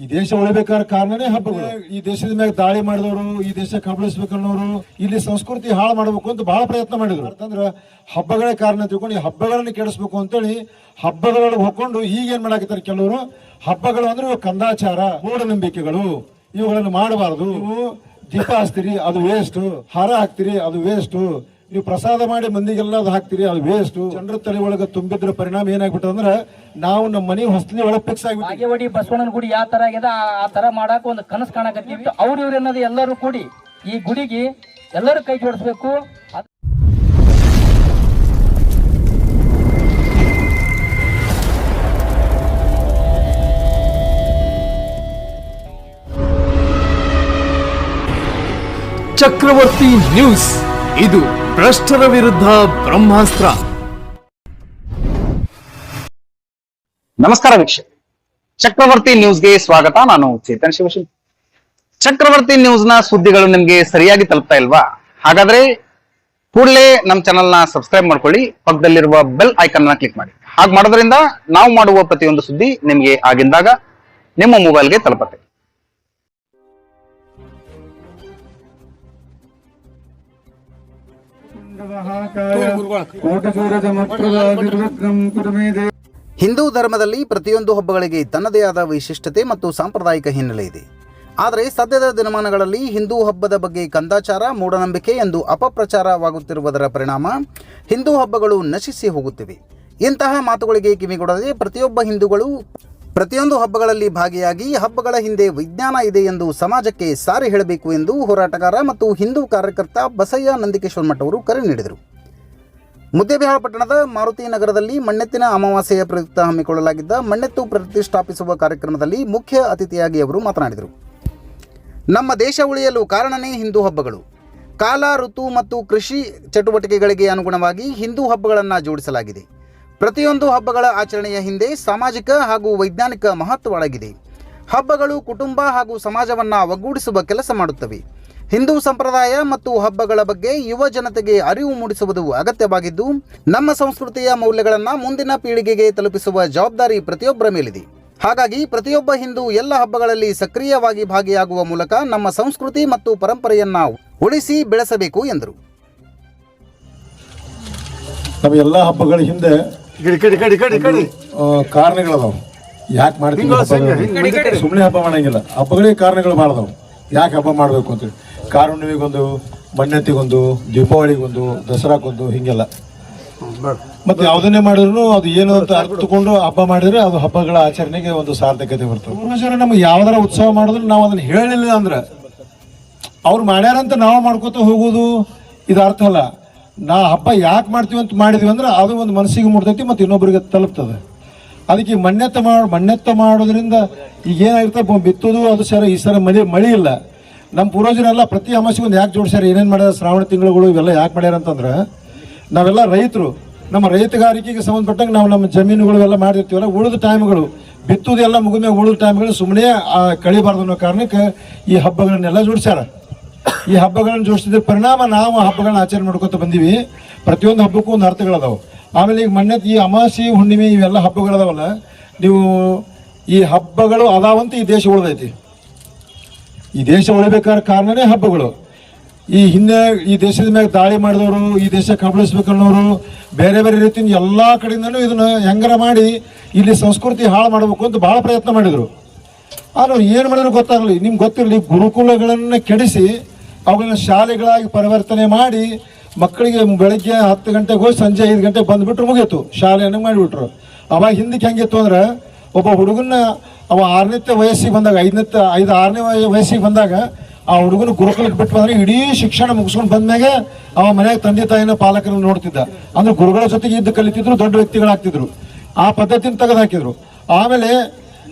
ಈ ದೇಶ ಉಳಿಬೇಕಾದ ಕಾರಣನೇ ಹಬ್ಬಗಳು. ಈ ದೇಶದ ಮೇಲೆ ದಾಳಿ ಮಾಡಿದವರು, ಈ ದೇಶ ಕಬಳಿಸ್ಬೇಕನ್ನೋರು, ಇಲ್ಲಿ ಸಂಸ್ಕೃತಿ ಹಾಳು ಮಾಡಬೇಕು ಅಂತ ಬಹಳ ಪ್ರಯತ್ನ ಮಾಡಿದ್ರು. ಅಂತಂದ್ರೆ ಹಬ್ಬಗಳೇ ಕಾರಣ ತಿಳ್ಕೊಂಡು ಈ ಹಬ್ಬಗಳನ್ನು ಕೆಡಿಸ್ಬೇಕು ಅಂತೇಳಿ ಹಬ್ಬಗಳೊಳಗೆ ಹೊಕ್ಕೊಂಡು ಈಗ ಏನ್ ಮಾಡಾಕತ್ತಾರೆ ಕೆಲವರು. ಹಬ್ಬಗಳು ಅಂದ್ರೆ ಕಂದಾಚಾರ, ಮೂಢನಂಬಿಕೆಗಳು, ಇವುಗಳನ್ನು ಮಾಡಬಾರದು. ನೀವು ದೀಪ ಹಚ್ತೀರಿ ಅದು ವೇಸ್ಟ್, ಹಾರ ಹಾಕ್ತಿರಿ ಅದು ವೇಸ್ಟ್, ನೀವು ಪ್ರಸಾದ ಮಾಡಿ ಮಂದಿಗೆಲ್ಲ ಅದು ಹಾಕ್ತಿರಿ ಅದು ವೇಸ್ಟ್. ಜನರ ತಲೆ ಒಳಗೆ ತುಂಬಿದ್ರ ಪರಿಣಾಮ ಏನಾಗ್ಬಿಟ್ಟು ಅಂದ್ರೆ ನಾವು ನಮ್ಮ ಮನೆ ಹೊಸಲಿ ಒಳಗೆ ಫಿಕ್ಸ್ ಆಗ್ಬಿಟ್ಟು ಬಾಗೇವಾಡಿ ಬಸವಣ್ಣನ ಗುಡಿ ಯಾವ ತರ ಆಗಿದೆ ಆ ತರ ಮಾಡಾಕ ಒಂದು ಕನಸು ಕಾಣಕತ್ತಿತ್ತು. ಇವ್ರು ಅನ್ನೋದು ಎಲ್ಲರೂ ಕೂಡಿ ಈ ಗುಡಿಗೆ ಎಲ್ಲರೂ ಕೈ ಜೋಡಿಸ್ಬೇಕು. ಚಕ್ರವರ್ತಿ ನ್ಯೂಸ್, ಇದು ಭ್ರಷ್ಟರ ವಿರುದ್ಧ ಬ್ರಹ್ಮಾಸ್ತ್ರ. ನಮಸ್ಕಾರ ವೀಕ್ಷಕ, ಚಕ್ರವರ್ತಿ ನ್ಯೂಸ್ಗೆ ಸ್ವಾಗತ. ನಾನು ಚೇತನ್ ಶಿವಶಿಲ್ಪಿ. ಚಕ್ರವರ್ತಿ ನ್ಯೂಸ್ ನ ಸುದ್ದಿಗಳು ನಿಮ್ಗೆ ಸರಿಯಾಗಿ ತಲುಪ್ತಾ ಇಲ್ವಾ? ಹಾಗಾದ್ರೆ ಕೂಡಲೇ ನಮ್ಮ ಚಾನಲ್ ನ ಸಬ್ಸ್ಕ್ರೈಬ್ ಮಾಡ್ಕೊಳ್ಳಿ, ಪಕ್ಕದಲ್ಲಿರುವ ಬೆಲ್ ಐಕಾನ್ ನ ಕ್ಲಿಕ್ ಮಾಡಿ. ಹಾಗೆ ಮಾಡೋದ್ರಿಂದ ನಾವು ಮಾಡುವ ಪ್ರತಿಯೊಂದು ಸುದ್ದಿ ನಿಮ್ಗೆ ಆಗಿಂದಾಗ ನಿಮ್ಮ ಮೊಬೈಲ್ಗೆ ತಲುಪುತ್ತೆ. ಹಿಂದೂ ಧರ್ಮದಲ್ಲಿ ಪ್ರತಿಯೊಂದು ಹಬ್ಬಗಳಿಗೆ ತನ್ನದೇ ಆದ ವೈಶಿಷ್ಟ್ಯತೆ ಮತ್ತು ಸಾಂಪ್ರದಾಯಿಕ ಹಿನ್ನೆಲೆ ಇದೆ. ಆದರೆ ಸದ್ಯದ ದಿನಮಾನಗಳಲ್ಲಿ ಹಿಂದೂ ಹಬ್ಬದ ಬಗ್ಗೆ ಕಂದಾಚಾರ, ಮೂಢನಂಬಿಕೆ ಎಂದು ಅಪಪ್ರಚಾರವಾಗುತ್ತಿರುವುದರ ಪರಿಣಾಮ ಹಿಂದೂ ಹಬ್ಬಗಳು ನಶಿಸಿ ಹೋಗುತ್ತಿವೆ. ಇಂತಹ ಮಾತುಗಳಿಗೆ ಕಿವಿಗೊಡದೆ ಪ್ರತಿಯೊಬ್ಬ ಹಿಂದೂಗಳು ಪ್ರತಿಯೊಂದು ಹಬ್ಬಗಳಲ್ಲಿ ಭಾಗಿಯಾಗಿ ಹಬ್ಬಗಳ ಹಿಂದೆ ವಿಜ್ಞಾನ ಇದೆ ಎಂದು ಸಮಾಜಕ್ಕೆ ಸಾರಿ ಹೇಳಬೇಕು ಎಂದು ಹೋರಾಟಗಾರ ಮತ್ತು ಹಿಂದೂ ಕಾರ್ಯಕರ್ತ ಬಸಯ್ಯ ನಂದಿಕೇಶ್ವರ ಮಠ ಅವರು ಕರೆ ನೀಡಿದರು. ಮುದ್ದೇಬಿಹಾಳ ಪಟ್ಟಣದ ಮಾರುತಿ ನಗರದಲ್ಲಿ ಮಣ್ಣೆತ್ತಿನ ಅಮಾವಾಸ್ಯೆಯ ಪ್ರಯುಕ್ತ ಹಮ್ಮಿಕೊಳ್ಳಲಾಗಿದ್ದ ಮಣ್ಣೆತ್ತು ಪ್ರತಿಷ್ಠಾಪಿಸುವ ಕಾರ್ಯಕ್ರಮದಲ್ಲಿ ಮುಖ್ಯ ಅತಿಥಿಯಾಗಿ ಅವರು ಮಾತನಾಡಿದರು. ನಮ್ಮ ದೇಶ ಉಳಿಯಲು ಕಾರಣನೇ ಹಿಂದೂ ಹಬ್ಬಗಳು. ಕಾಲ, ಋತು ಮತ್ತು ಕೃಷಿ ಚಟುವಟಿಕೆಗಳಿಗೆ ಅನುಗುಣವಾಗಿ ಹಿಂದೂ ಹಬ್ಬಗಳನ್ನು ಜೋಡಿಸಲಾಗಿದೆ. ಪ್ರತಿಯೊಂದು ಹಬ್ಬಗಳ ಆಚರಣೆಯ ಹಿಂದೆ ಸಾಮಾಜಿಕ ಹಾಗೂ ವೈಜ್ಞಾನಿಕ ಮಹತ್ವ ಅಡಗಿದೆ. ಹಬ್ಬಗಳು ಕುಟುಂಬ ಹಾಗೂ ಸಮಾಜವನ್ನು ಒಗ್ಗೂಡಿಸುವ ಕೆಲಸ ಮಾಡುತ್ತವೆ. ಹಿಂದೂ ಸಂಪ್ರದಾಯ ಮತ್ತು ಹಬ್ಬಗಳ ಬಗ್ಗೆ ಯುವ ಜನತೆಗೆ ಅರಿವು ಮೂಡಿಸುವುದು ಅಗತ್ಯವಾಗಿದ್ದು, ನಮ್ಮ ಸಂಸ್ಕೃತಿಯ ಮೌಲ್ಯಗಳನ್ನು ಮುಂದಿನ ಪೀಳಿಗೆಗೆ ತಲುಪಿಸುವ ಜವಾಬ್ದಾರಿ ಪ್ರತಿಯೊಬ್ಬರ ಮೇಲಿದೆ. ಹಾಗಾಗಿ ಪ್ರತಿಯೊಬ್ಬ ಹಿಂದೂ ಎಲ್ಲ ಹಬ್ಬಗಳಲ್ಲಿ ಸಕ್ರಿಯವಾಗಿ ಭಾಗಿಯಾಗುವ ಮೂಲಕ ನಮ್ಮ ಸಂಸ್ಕೃತಿ ಮತ್ತು ಪರಂಪರೆಯನ್ನು ಉಳಿಸಿ ಬೆಳೆಸಬೇಕು ಎಂದರು. ನಮ್ಮ ಎಲ್ಲ ಹಬ್ಬಗಳ ಹಿಂದೆ ಕಾರಣಗಳದಾವ. ಯಾಕೆ ಮಾಡ್ತೀವಿ? ಸುಮ್ಮನೆ ಹಬ್ಬ ಮಾಡಂಗಿಲ್ಲ. ಹಬ್ಬಗಳಿಗೆ ಕಾರಣಗಳು ಮಾಡದವು. ಯಾಕೆ ಹಬ್ಬ ಮಾಡಬೇಕು ಅಂತೇಳಿ ಕಾರುಣ್ಣಿಗೊಂದು, ಮಣ್ಣೆತ್ತಿಗೊಂದು, ದೀಪಾವಳಿಗೊಂದು, ದಸರಾಕ್ಕೊಂದು, ಹಿಂಗೆಲ್ಲ. ಮತ್ತೆ ಯಾವುದನ್ನೇ ಮಾಡಿದ್ರು ಅದು ಏನು ಅಂತ ಅರ್ಥಕೊಂಡು ಹಬ್ಬ ಮಾಡಿದ್ರೆ ಅದು ಹಬ್ಬಗಳ ಆಚರಣೆಗೆ ಒಂದು ಸಾರ್ಥಕತೆ ಬರ್ತದೆ. ಪೂರ್ವಜರು ನಮ್ಗೆ ಯಾವ್ದಾರ ಉತ್ಸವ ಮಾಡಿದ್ರು ನಾವು ಅದನ್ನ ಹೇಳಿಲ್ಲ ಅಂದ್ರೆ ಅವ್ರು ಮಾಡ್ಯಾರಂತ ನಾವು ಮಾಡ್ಕೋತ ಹೋಗೋದು ಇದು ಅರ್ಥ ಅಲ್ಲ. ನಾ ಹಬ್ಬ ಯಾಕೆ ಮಾಡ್ತೀವಿ ಅಂತ ಮಾಡಿದ್ವಿ ಅಂದ್ರೆ ಅದು ಒಂದು ಮನಸ್ಸಿಗೆ ಮುಡ್ತೈತಿ ಮತ್ತು ಇನ್ನೊಬ್ಬರಿಗೆ ತಲುಪ್ತದೆ. ಅದಕ್ಕೆ ಮಣ್ಣೆತ್ತ ಮಾಡೋದ್ರಿಂದ ಈಗ ಏನಾಗಿರ್ತದೆ, ಬಿತ್ತೋದು ಅದು ಸರ. ಈ ಸರ ಮಳೆ ಇಲ್ಲ. ನಮ್ಮ ಪೂರ್ವಜರೆಲ್ಲ ಪ್ರತಿ ಅಮಾಸೆಗೆ ಒಂದು ಯಾಕೆ ಜೋಡಿಸ್ಯಾರ, ಏನೇನು ಮಾಡ್ಯಾರ, ಶ್ರಾವಣ ತಿಂಗಳುಗಳು ಇವೆಲ್ಲ ಯಾಕೆ ಮಾಡ್ಯಾರ ಅಂತಂದ್ರೆ ನಾವೆಲ್ಲ ರೈತರು. ನಮ್ಮ ರೈತಗಾರಿಕೆಗೆ ಸಂಬಂಧಪಟ್ಟಂಗೆ ನಾವು ನಮ್ಮ ಜಮೀನುಗಳು ಎಲ್ಲ ಮಾಡಿರ್ತೀವಲ್ಲ, ಉಳಿದ ಟೈಮ್ಗಳು ಬಿತ್ತುವುದೆಲ್ಲ ಮುಗಿದ್ಮೇಲೆ ಉಳಿದ ಟೈಮ್ಗಳು ಸುಮ್ಮನೆ ಕಳಿಬಾರ್ದು ಅನ್ನೋ ಕಾರಣಕ್ಕೆ ಈ ಹಬ್ಬಗಳನ್ನೆಲ್ಲ ಜೋಡಿಸ್ಯಾರ. ಈ ಹಬ್ಬಗಳನ್ನು ಜೋಡಿಸಿದ ಪರಿಣಾಮ ನಾವು ಹಬ್ಬಗಳನ್ನ ಆಚರಣೆ ಮಾಡ್ಕೊತ ಬಂದೀವಿ. ಪ್ರತಿಯೊಂದು ಹಬ್ಬಕ್ಕೂ ಒಂದು ಅರ್ಥಗಳದಾವೆ. ಆಮೇಲೆ ಈಗ ಮಣ್ಣೆತ್ತು ಈ ಅಮಾವಾಸ್ಯೆ, ಹುಣ್ಣಿಮೆ ಇವೆಲ್ಲ ಹಬ್ಬಗಳದಾವಲ್ಲ, ನೀವು ಈ ಹಬ್ಬಗಳು ಅದಾವಂತ ಈ ದೇಶ ಉಳಿದೈತಿ. ಈ ದೇಶ ಉಳಿಬೇಕಾದ ಕಾರಣನೇ ಹಬ್ಬಗಳು. ಈ ಹಿಂದೆ ಈ ದೇಶದ ಮೇಲೆ ದಾಳಿ ಮಾಡಿದವರು, ಈ ದೇಶ ಕಬಳಿಸ್ಬೇಕನ್ನೋರು, ಬೇರೆ ಬೇರೆ ರೀತಿಯಿಂದ ಎಲ್ಲ ಕಡೆಯಿಂದನೂ ಇದನ್ನ ಹೆಂಗಾರ ಮಾಡಿ ಇಲ್ಲಿ ಸಂಸ್ಕೃತಿ ಹಾಳು ಮಾಡಬೇಕು ಅಂತ ಬಹಳ ಪ್ರಯತ್ನ ಮಾಡಿದರು. ಆದರೆ ಏನು ಮಾಡಿದ್ರು ಗೊತ್ತಾಗಲಿ, ನಿಮ್ಗೆ ಗೊತ್ತಿರಲಿ, ಗುರುಕುಲಗಳನ್ನು ಕೆಡಿಸಿ ಅವುಗಳನ್ನ ಶಾಲೆಗಳಾಗಿ ಪರಿವರ್ತನೆ ಮಾಡಿ ಮಕ್ಕಳಿಗೆ ಬೆಳಗ್ಗೆ 10 ಗಂಟೆಗೆ ಹೋಗಿ ಸಂಜೆ 5 ಗಂಟೆಗೆ ಬಂದುಬಿಟ್ರು, ಮುಗೀತು, ಶಾಲೆಯನ್ನು ಮಾಡಿಬಿಟ್ರು. ಅವಾಗ ಹಿಂದಕ್ಕೆ ಹೆಂಗಿತ್ತು ಅಂದ್ರೆ ಒಬ್ಬ ಹುಡುಗನ ಅವ 6ನೇ ವಯಸ್ಸಿಗೆ ಬಂದಾಗ, 6ನೇ ವಯಸ್ಸಿಗೆ ಬಂದಾಗ ಆ ಹುಡುಗನ ಗುರುಕುಲಕ್ಕೆ ಬಿಟ್ಟು ಬಂದ್ರೆ ಇಡೀ ಶಿಕ್ಷಣ ಮುಗಿಸ್ಕೊಂಡು ಬಂದ್ಮೇಲೆ ಅವ ಮನೆಯಾಗ ತಂದೆ ತಾಯಿನ ಪಾಲಕರನ್ನು ನೋಡ್ತಿದ್ದ. ಅಂದ್ರೆ ಗುರುಗಳ ಜೊತೆಗೆ ಇದ್ದು ಕಲಿತಿದ್ರು, ದೊಡ್ಡ ವ್ಯಕ್ತಿಗಳಾಗ್ತಿದ್ರು. ಆ ಪದ್ಧತಿನ ತೆಗೆದು ಹಾಕಿದ್ರು. ಆಮೇಲೆ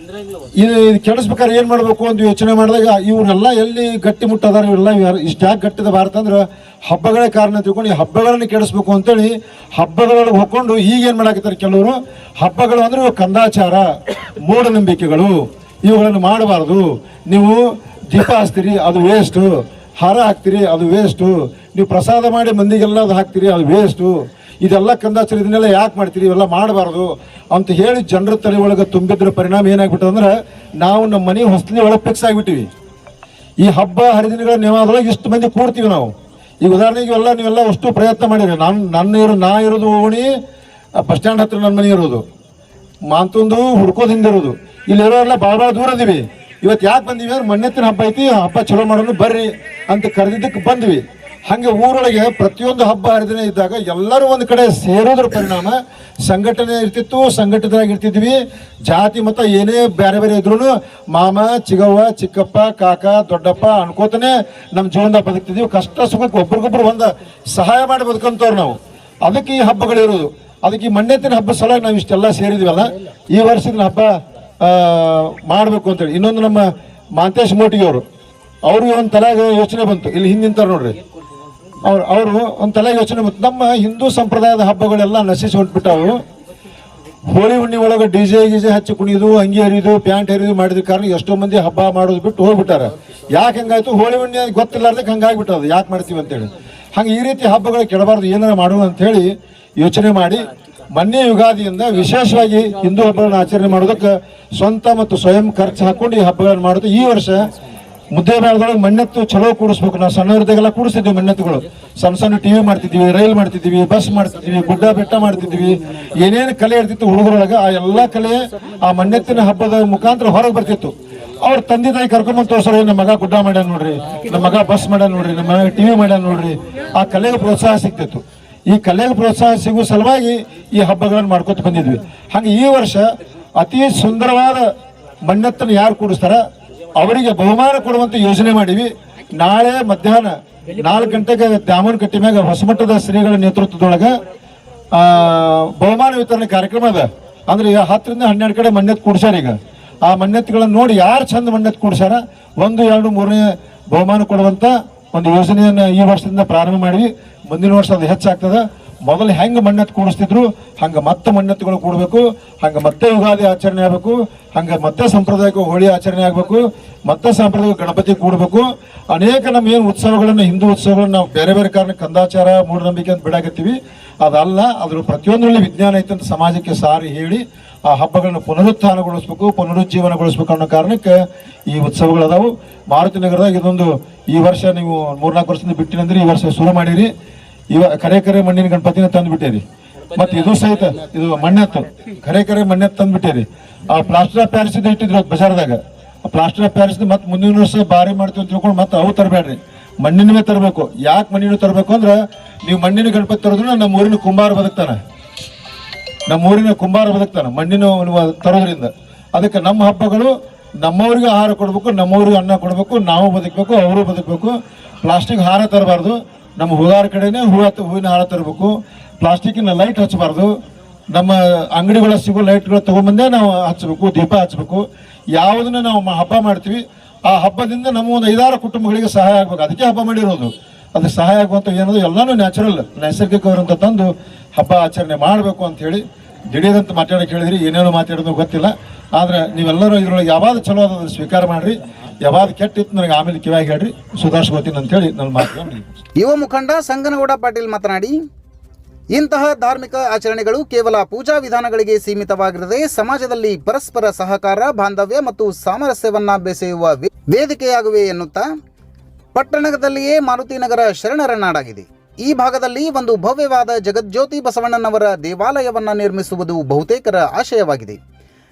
ಇದು ಕೆಡಿಸ್ಬೇಕಾದ್ರೆ ಏನು ಮಾಡಬೇಕು ಅಂತ ಯೋಚನೆ ಮಾಡಿದಾಗ ಇವರೆಲ್ಲ ಎಲ್ಲಿ ಗಟ್ಟಿ ಮುಟ್ಟದಾರ, ಇವರೆಲ್ಲ ಇಷ್ಟು ಯಾಕೆ ಗಟ್ಟಿದ ಭಾರತ ಅಂದ್ರೆ ಹಬ್ಬಗಳೇ ಕಾರಣ ತಿಳ್ಕೊಂಡು ಈ ಹಬ್ಬಗಳನ್ನು ಕೆಡಿಸ್ಬೇಕು ಅಂತೇಳಿ ಹಬ್ಬಗಳೊಳಗೆ ಹೊಕ್ಕೊಂಡು ಈಗೇನು ಮಾಡಾಕತ್ತಾರೆ ಕೆಲವರು. ಹಬ್ಬಗಳು ಅಂದ್ರೆ ಕಂದಾಚಾರ, ಮೂಢನಂಬಿಕೆಗಳು, ಇವುಗಳನ್ನು ಮಾಡಬಾರ್ದು. ನೀವು ದೀಪ ಹಚ್ತೀರಿ ಅದು ವೇಸ್ಟು, ಹಾರ ಹಾಕ್ತೀರಿ ಅದು ವೇಸ್ಟು, ನೀವು ಪ್ರಸಾದ ಮಾಡಿ ಮಂದಿಗೆಲ್ಲ ಅದು ಹಾಕ್ತೀರಿ ಅದು ವೇಸ್ಟು, ಇದೆಲ್ಲ ಕಂದಾಚಾರ ಇದನ್ನೆಲ್ಲ ಯಾಕೆ ಮಾಡ್ತೀರಿ, ಇವೆಲ್ಲ ಮಾಡಬಾರ್ದು ಅಂತ ಹೇಳಿ ಜನರ ತಲೆ ಒಳಗೆ ತುಂಬಿದ್ರ ಪರಿಣಾಮ ಏನಾಗ್ಬಿಟ್ಟು ಅಂದ್ರೆ ನಾವು ನಮ್ಮ ಮನೆ ಹೊಸ್ತಿನ ಒಳಗೆ ಫಿಕ್ಸ್ ಆಗಿಬಿಟ್ಟಿವಿ. ಈ ಹಬ್ಬ ಹರಿದಿನಗಳ ನೆವಾದೊಳಗೆ ಇಷ್ಟು ಮಂದಿ ಕೂಡ್ತೀವಿ ನಾವು. ಈಗ ಉದಾಹರಣೆಗೆ ನೀವೆಲ್ಲ ಅಷ್ಟು ಪ್ರಯತ್ನ ಮಾಡಿರಿ. ನಾ ಇರೋದು ಓಣಿ ಬಸ್ ಸ್ಟ್ಯಾಂಡ್ ಹತ್ರ ನನ್ನ ಮನೆ ಇರೋದು, ಮಾಂತೊಂದು ಹುಡ್ಕೋದು ಹಿಂದಿರೋದು, ಇಲ್ಲಿರೋರೆಲ್ಲ ಭಾಳ ದೂರ ಇದೀವಿ. ಇವತ್ತು ಯಾಕೆ ಬಂದೀವಿ ಅಂದ್ರೆ ಮಣ್ಣೆತ್ತಿನ ಹಬ್ಬ ಐತಿ, ಹಬ್ಬ ಚಲೋ ಮಾಡೋಣ ಬರ್ರಿ ಅಂತ ಕರೆದಿದ್ದಕ್ಕೆ ಬಂದ್ವಿ. ಹಾಗೆ ಊರೊಳಗೆ ಪ್ರತಿಯೊಂದು ಹಬ್ಬ ಹರಿದಿನ ಇದ್ದಾಗ ಎಲ್ಲರೂ ಒಂದು ಕಡೆ ಸೇರೋದ್ರ ಪರಿಣಾಮ ಸಂಘಟನೆ ಇರ್ತಿತ್ತು, ಸಂಘಟಿತರಾಗಿ ಇರ್ತಿದ್ವಿ. ಜಾತಿ ಮತ ಏನೇ ಬೇರೆ ಬೇರೆ ಇದ್ರು ಮಾಮ, ಚಿಗವ್ವ, ಚಿಕ್ಕಪ್ಪ, ಕಾಕ, ದೊಡ್ಡಪ್ಪ ಅನ್ಕೋತಾನೆ ನಮ್ಮ ಜೀವನದಾಗ ಬದುಕ್ತಿದ್ವಿ. ಕಷ್ಟ ಸುಖಕ್ಕೆ ಒಬ್ರಿಗೊಬ್ರು ಒಂದು ಸಹಾಯ ಮಾಡಿ ಬದುಕಂತವ್ರು ನಾವು. ಅದಕ್ಕೆ ಈ ಹಬ್ಬಗಳಿರೋದು. ಅದಕ್ಕೆ ಈ ಮಣ್ಣೆತ್ತಿನ ಹಬ್ಬ ಸಲುವಾಗಿ ನಾವು ಇಷ್ಟೆಲ್ಲ ಸೇರಿದ್ವಲ್ಲ, ಈ ವರ್ಷದ ಹಬ್ಬ ಮಾಡಬೇಕು ಅಂತೇಳಿ. ಇನ್ನೊಂದು ನಮ್ಮ ಮಾಂತೇಶ್ ಮೋಟಿಗೆ ಅವ್ರಿಗೆ ಒಂದು ತಲೆಗೆ ಯೋಚನೆ ಬಂತು. ಇಲ್ಲಿ ಹಿಂದಿಂತಾರೆ ನೋಡ್ರಿ, ಅವರು ಒಂದು ತಲೆಗೆ ಯೋಚನೆ ಬಂತು. ನಮ್ಮ ಹಿಂದೂ ಸಂಪ್ರದಾಯದ ಹಬ್ಬಗಳೆಲ್ಲ ನಶಿಸಿ ಹೊಂಟ್ಬಿಟ್ಟವು. ಹೋಳಿ ಹುಣ್ಣಿ ಒಳಗೆ ಡಿಜೆ ಗಿಜೆ ಹಚ್ಚಿ ಕುಣಿದು, ಅಂಗಿ ಹರಿದು, ಪ್ಯಾಂಟ್ ಹರಿದು ಮಾಡಿದ ಕಾರಣ ಎಷ್ಟೋ ಮಂದಿ ಹಬ್ಬ ಮಾಡೋದು ಬಿಟ್ಟು ಹೋಗ್ಬಿಟ್ಟಾರೆ. ಯಾಕೆ ಹಂಗಾಯ್ತು? ಹೋಳಿ ಹುಣ್ಣಿ ಗೊತ್ತಿಲ್ಲಾರ್ದಕ್ಕೆ ಹಂಗಾಗ್ಬಿಟ್ಟದು. ಯಾಕೆ ಮಾಡ್ತೀವಿ ಅಂತೇಳಿ. ಹಂಗೆ ಈ ರೀತಿ ಹಬ್ಬಗಳು ಕೆಡಬಾರ್ದು, ಏನಾರ ಮಾಡೋಣ ಅಂತೇಳಿ ಯೋಚನೆ ಮಾಡಿ ಮೊನ್ನೆ ಯುಗಾದಿಯಿಂದ ವಿಶೇಷವಾಗಿ ಹಿಂದೂ ಹಬ್ಬಗಳನ್ನ ಆಚರಣೆ ಮಾಡೋದಕ್ಕೆ ಸ್ವಂತ ಮತ್ತು ಸ್ವಯಂ ಖರ್ಚು ಹಾಕೊಂಡು ಈ ಹಬ್ಬಗಳನ್ನು ಮಾಡೋದು. ಈ ವರ್ಷ ಮುದ್ದೇಬೇಳದೊಳಗೆ ಮಣ್ಣೆತ್ತು ಚಲೋ ಕೂಡಿಸ್ಬೇಕು. ನಾವು ಸಣ್ಣವ್ರದಾಗೆಲ್ಲ ಕೂಡಿಸ್ತಿದ್ವಿ ಮಣ್ಣೆತ್ತುಗಳು. ಸಣ್ಣ ಟಿವಿ ಮಾಡ್ತಿದ್ವಿ, ರೈಲ್ ಮಾಡ್ತಿದ್ವಿ, ಬಸ್ ಮಾಡ್ತಿದ್ವಿ, ಗುಡ್ಡ ಬೆಟ್ಟ ಮಾಡ್ತಿದ್ವಿ. ಏನೇನು ಕಲೆ ಇರ್ತಿತ್ತು ಹುಡುಗರೊಳಗೆ ಆ ಎಲ್ಲ ಕಲೆ ಆ ಮಣ್ಣೆತ್ತಿನ ಹಬ್ಬದ ಮುಖಾಂತರ ಹೊರಗೆ ಬರ್ತಿತ್ತು. ಅವ್ರ ತಂದೆ ತಾಯಿ ಕರ್ಕೊಂಬಂದು ತೋರ್ಸೋರು, ನಮ್ಮ ಮಗ ಗುಡ್ಡ ಮಾಡ್ಯಾನ ನೋಡ್ರಿ, ನಮ್ಮ ಮಗ ಬಸ್ ಮಾಡ್ಯಾನ ನೋಡ್ರಿ, ನಮ್ಮ ಮಗ ಟಿವಿ ಮಾಡ್ಯಾನ ನೋಡ್ರಿ. ಆ ಕಲೆಗೆ ಪ್ರೋತ್ಸಾಹ ಸಿಗ್ತಿತ್ತು. ಈ ಕಲೆಗೆ ಪ್ರೋತ್ಸಾಹ ಸಿಗುವ ಸಲುವಾಗಿ ಈ ಹಬ್ಬಗಳನ್ನು ಮಾಡ್ಕೊತ ಬಂದಿದ್ವಿ. ಹಾಗೆ ಈ ವರ್ಷ ಅತಿ ಸುಂದರವಾದ ಮಣ್ಣೆತ್ತನ್ನು ಯಾರು ಕೂಡಿಸ್ತಾರ ಅವರಿಗೆ ಬಹುಮಾನ ಕೊಡುವಂತ ಯೋಜನೆ ಮಾಡಿವಿ. ನಾಳೆ ಮಧ್ಯಾಹ್ನ 4 ಗಂಟೆಗೆ ದ್ಯಾಮನ್ ಕಟ್ಟಿ ಮ್ಯಾಗ ಹೊಸಮಠದ ಶ್ರೀಗಳ ನೇತೃತ್ವದೊಳಗೆ ಬಹುಮಾನ ವಿತರಣೆ ಕಾರ್ಯಕ್ರಮ ಅದ. ಅಂದ್ರೆ 10 ರಿಂದ 12 ಕಡೆ ಮಣ್ಣೆತ್ತು ಕೂಡ್ಸಾರ. ಈಗ ಆ ಮಣ್ಣೆತ್ತುಗಳನ್ನ ನೋಡಿ ಯಾರು ಚಂದ ಮಣ್ಣೆತ್ತು ಕೂಡ್ಸಾರ 1, 2, 3ನೇ ಬಹುಮಾನ ಕೊಡುವಂತ ಒಂದು ಯೋಜನೆಯನ್ನು ಈ ವರ್ಷದಿಂದ ಪ್ರಾರಂಭ ಮಾಡಿವಿ. ಮುಂದಿನ ವರ್ಷ ಅದು ಹೆಚ್ಚಾಗ್ತದೆ. ಮೊದಲು ಹೆಂಗೆ ಮಣ್ಣೆತ್ತು ಕೂಡಿಸ್ತಿದ್ರು ಹಂಗೆ ಮತ್ತೆ ಮಣ್ಣೆತ್ತುಗಳು ಕೂಡಬೇಕು, ಹಂಗೆ ಮತ್ತೆ ಯುಗಾದಿ ಆಚರಣೆ ಆಗಬೇಕು, ಹಂಗೆ ಮತ್ತೆ ಸಾಂಪ್ರದಾಯಿಕ ಹೋಳಿ ಆಚರಣೆ ಆಗಬೇಕು, ಮತ್ತೆ ಸಾಂಪ್ರದಾಯಿಕ ಗಣಪತಿ ಕೂಡಬೇಕು. ಅನೇಕ ನಮ್ಮ ಏನು ಉತ್ಸವಗಳನ್ನು, ಹಿಂದೂ ಉತ್ಸವಗಳನ್ನು ನಾವು ಬೇರೆ ಬೇರೆ ಕಾರಣ ಕಂದಾಚಾರ ಮೂಢನಂಬಿಕೆ ಅಂತ ಬಿಡಾಕತ್ತೀವಿ. ಅದಲ್ಲ, ಅದ್ರ ಪ್ರತಿಯೊಂದರಲ್ಲಿ ವಿಜ್ಞಾನ ಐತೆ ಅಂತ ಸಮಾಜಕ್ಕೆ ಸಾರಿ ಹೇಳಿ ಆ ಹಬ್ಬಗಳನ್ನು ಪುನರುತ್ಥಾನಗೊಳಿಸ್ಬೇಕು, ಪುನರುಜ್ಜೀವನಗೊಳಿಸ್ಬೇಕು ಅನ್ನೋ ಕಾರಣಕ್ಕೆ ಈ ಉತ್ಸವಗಳದಾವು. ಮಾರುತಿ ನಗರದಾಗ ಇದೊಂದು ಈ ವರ್ಷ ನೀವು 3-4 ವರ್ಷದಿಂದ ಬಿಟ್ಟಿನಂದ್ರೆ ಈ ವರ್ಷ ಶುರು ಮಾಡಿರಿ. ಕರೆ ಮಣ್ಣಿನ ಗಣಪತಿನ ತಂದು ಬಿಟ್ಟೇರಿ. ಮತ್ತೆ ಇದು ಸಹಿತ ಇದು ಮಣ್ಣೆತ್ತು, ಕರೆ ಮಣ್ಣೆತ್ತು ತಂದು ಬಿಟ್ಟೇರಿ. ಆ ಪ್ಲಾಸ್ಟರ್ ಆಫ್ ಪ್ಯಾರಿಸ್ ಇಟ್ಟಿದ್ರು ಬಜಾರ್ದಾಗ. ಆ ಪ್ಲಾಸ್ಟರ್ ಆಫ್ ಪ್ಯಾರಿಸ್ ಮತ್ತೆ ಮುಂದಿನ ವರ್ಷ ಭಾರಿ ಮಾಡ್ತೀವಿ ಅಂತ ತಿಳ್ಕೊಂಡು ಮತ್ತೆ ಅವು ತರಬೇಡ್ರಿ, ಮಣ್ಣಿನವೇ ತರಬೇಕು. ಯಾಕೆ ಮಣ್ಣಿನ ತರಬೇಕು ಅಂದ್ರೆ ನೀವು ಮಣ್ಣಿನ ಗಣಪತಿ ತರೋದ್ರಿಂದ ನಮ್ಮ ಊರಿನ ಕುಂಬಾರ ಬದುಕ್ತಾನೆ, ಮಣ್ಣಿನ ತರೋದ್ರಿಂದ. ಅದಕ್ಕೆ ನಮ್ಮ ಹಬ್ಬಗಳು ನಮ್ಮವ್ರಿಗೆ ಆಹಾರ ಕೊಡಬೇಕು, ನಮ್ಮವ್ರಿಗೆ ಅನ್ನ ಕೊಡಬೇಕು, ನಾವು ಬದುಕಬೇಕು, ಅವರು ಬದುಕಬೇಕು. ಪ್ಲಾಸ್ಟಿಕ್ ಹಾರ ತರಬಾರ್ದು, ನಮ್ಮ ಹೂಗಾರ ಕಡೆನೇ ಹೂವಿನ ಹಾರ ತರಬೇಕು. ಪ್ಲಾಸ್ಟಿಕ್ಕಿನ ಲೈಟ್ ಹಚ್ಚಬಾರ್ದು. ನಮ್ಮ ಅಂಗಡಿಗಳ ಸಿಗೋ ಲೈಟ್ಗಳು ತೊಗೊಂಬಂದೇ ನಾವು ಹಚ್ಚಬೇಕು, ದೀಪ ಹಚ್ಚಬೇಕು. ಯಾವುದನ್ನ ನಾವು ಹಬ್ಬ ಮಾಡ್ತೀವಿ ಆ ಹಬ್ಬದಿಂದ ನಮ್ಮ ಒಂದು 5-6 ಕುಟುಂಬಗಳಿಗೆ ಸಹಾಯ ಆಗ್ಬೇಕು. ಅದಕ್ಕೆ ಹಬ್ಬ ಮಾಡಿರೋದು. ಅದಕ್ಕೆ ಸಹಾಯ ಆಗುವಂಥ ಏನದು ಎಲ್ಲಾನು ನೈಸರ್ಗಿಕವರಂತ ತಂದು ಹಬ್ಬ ಆಚರಣೆ ಮಾಡಬೇಕು ಅಂತ ಹೇಳಿ ದಿಢೀರಂತ ಮಾತಾಡೋಕೆ ಹೇಳಿದ್ರಿ. ಏನೇನೋ ಮಾತಾಡೋದು ಗೊತ್ತಿಲ್ಲ, ಆದರೆ ನೀವೆಲ್ಲರೂ ಇದ್ರೊಳಗೆ ಯಾವಾಗ ಚಲೋ ಅದನ್ನು ಸ್ವೀಕಾರ ಮಾಡಿರಿ, ಯಾವಾಗ ಕೆಟ್ಟಿತ್ತು ನನಗೆ ಆಮೇಲೆ ಕಿವಿಯಾಗಿ ಹೇಳ್ರಿ, ಸುಧಾರಿಸ್ಕೋತೀನಿ ಅಂತೇಳಿ ನನ್ನ ಮಾತುಗಳು. ಯುವ ಮುಖಂಡ ಸಂಗನಗೌಡ ಪಾಟೀಲ್ ಮಾತನಾಡಿ, ಇಂತಹ ಧಾರ್ಮಿಕ ಆಚರಣೆಗಳು ಕೇವಲ ಪೂಜಾ ವಿಧಾನಗಳಿಗೆ ಸೀಮಿತವಾಗಿರದೆ ಸಮಾಜದಲ್ಲಿ ಪರಸ್ಪರ ಸಹಕಾರ, ಬಾಂಧವ್ಯ ಮತ್ತು ಸಾಮರಸ್ಯವನ್ನ ಬೆಸೆಯುವ ವೇದಿಕೆಯಾಗುವೆ ಎನ್ನುತ್ತಾ, ಪಟ್ಟಣದಲ್ಲಿಯೇ ಮಾರುತಿನಗರ ಶರಣರ ನಾಡಾಗಿದೆ. ಈ ಭಾಗದಲ್ಲಿ ಒಂದು ಭವ್ಯವಾದ ಜಗಜ್ಯೋತಿ ಬಸವಣ್ಣನವರ ದೇವಾಲಯವನ್ನು ನಿರ್ಮಿಸುವುದು ಬಹುತೇಕರ ಆಶಯವಾಗಿದೆ.